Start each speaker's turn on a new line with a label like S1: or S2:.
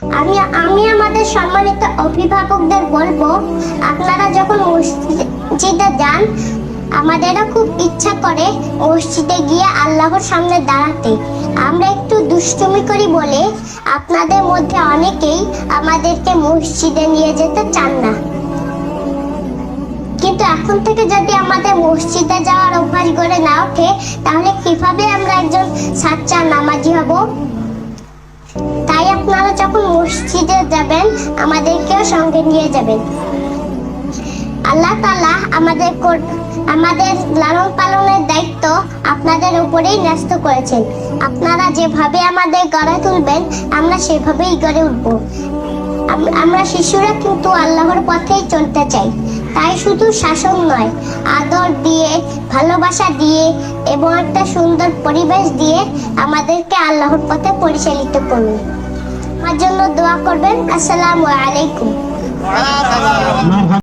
S1: আমি আমাদের সম্মানিত অভিভাবকদের বলবো, আপনারা যখন মসজিদে যান, আমাদেরও খুব ইচ্ছা করে মসজিদে গিয়ে আল্লাহর সামনে দাঁড়াতে। আমরা একটু দুষ্টুমি করি বলে আপনাদের মধ্যে অনেকেই আমাদেরকে মসজিদে নিয়ে যেতে চান না। কিন্তু এখন থেকে যদি আমাদের মসজিদে যাওয়ার অভ্যাস গড়ে না ওঠে, তাহলে কিভাবে আমরা একজন সাচ্চা নামাজি হব? তাই আপনারা যখন মসজিদে যাবেন, আমাদেরকেও সঙ্গে নিয়ে যাবেন। আল্লাহ তাআলা আমাদের লালন পালনের দায়িত্ব আপনাদের উপরেই ন্যস্ত করেছেন। আপনারা যেভাবে আমাদের গড়ে তুলবেন, আমরা সেভাবেই গড়ে উঠব। আমরা শিশুরা কিন্তু আল্লাহর পথেই চলতে চাই। তাই শুধু শাসন নয়, আদর দিয়ে, ভালোবাসা দিয়ে এবং একটা সুন্দর পরিবেশ দিয়ে আমাদেরকে আল্লাহর পথে পরিচালিত করুন। আমার জন্য দোয়া করবেন। আসসালামু আলাইকুম।